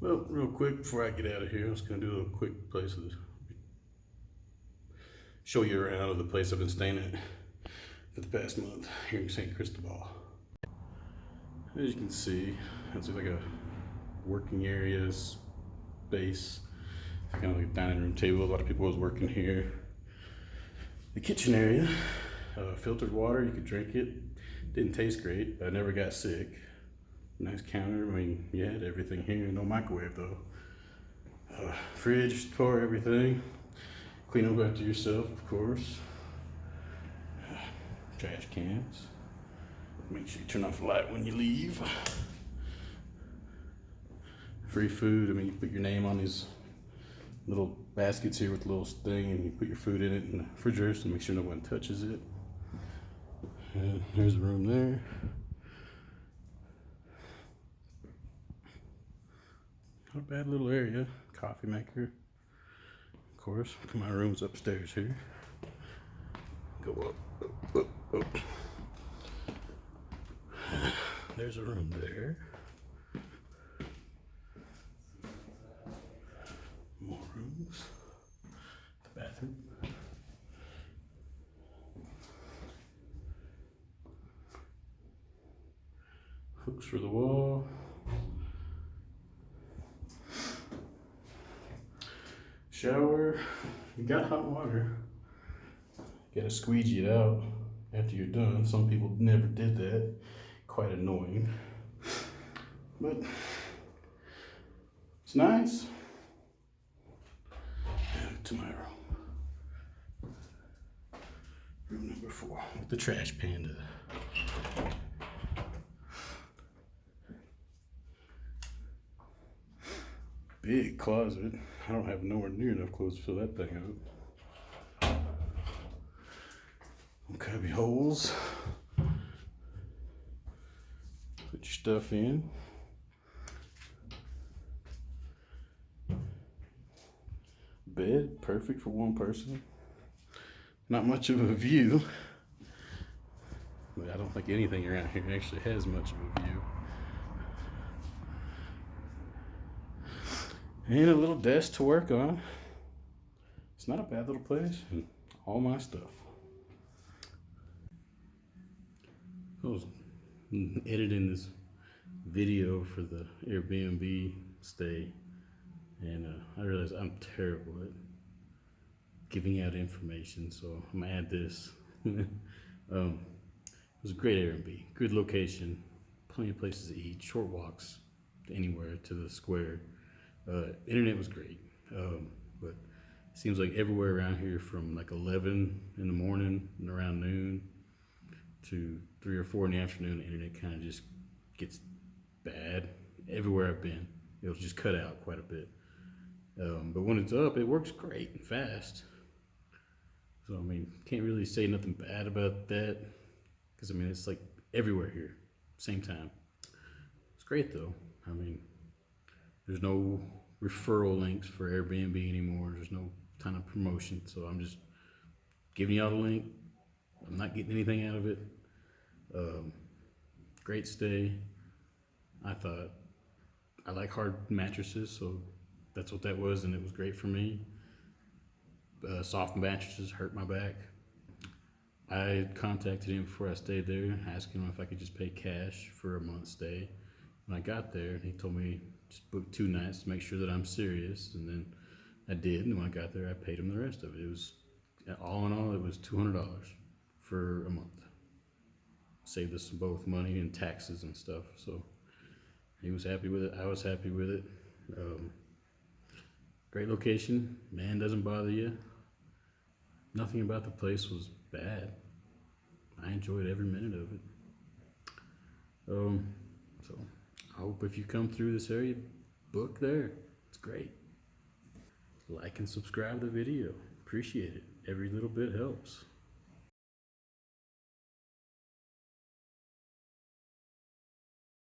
Well, real quick before I get out of here, I'm just gonna do a quick place to show you around of the place I've been staying at for the past month here in San Cristobal. As you can see, it's like a working area space. It's kind of like a dining room table. A lot of people was working here. The kitchen area, filtered water, you could drink it. Didn't taste great, but I never got sick. Nice counter. I mean, you had everything here. No microwave though. Fridge, store everything. Clean up after yourself, of course. Trash cans. Make sure you turn off the light when you leave. Free food. I mean, you put your name on these little baskets here with a little thing, and you put your food in it in the refrigerator to make sure no one touches it. And there's a room there. Not a bad little area. Coffee maker. Of course, my room's upstairs here. Go up. There's a room there. More rooms. The bathroom. Hooks for the wall. Shower. You got hot water. You gotta squeegee it out after you're done. Some people never did that. Quite annoying. But it's nice. To my room. Room number 4. The trash panda. Big closet. I don't have nowhere near enough clothes to fill that thing up. Cubby holes. Put your stuff in. Bed, perfect for one person. Not much of a view. But I don't think anything around here actually has much of a view. And a little desk to work on. It's not a bad little place. And all my stuff. I was editing this video for the Airbnb stay, and I realized I'm terrible at giving out information, so I'm gonna add this. It was a great Airbnb, good location, plenty of places to eat, short walks to anywhere to the square. Internet was great, but it seems like everywhere around here from like 11 in the morning and around noon to 3 or 4 in the afternoon, the internet kind of just gets bad. Everywhere I've been, it'll just cut out quite a bit. But when it's up, it works great and fast. So, I mean, can't really say nothing bad about that, because, I mean, it's like everywhere here, same time. It's great, though. I mean, there's no referral links for Airbnb anymore. There's no ton of promotion, so I'm just giving y'all the link. I'm not getting anything out of it. Great stay. I thought I like hard mattresses, so that's what that was, and it was great for me. Soft mattresses hurt my back. I contacted him before I stayed there, asking him if I could just pay cash for a month's stay. When I got there, he told me just book 2 nights to make sure that I'm serious, and then I did. And when I got there, I paid him the rest of it. It was all in all, it was $200 for a month. Saved us both money and taxes and stuff. So he was happy with it. I was happy with it. Great location. Man doesn't bother you. Nothing about the place was bad. I enjoyed every minute of it. So I hope if you come through this area, book there. It's great. Like and subscribe to the video. Appreciate it. Every little bit helps.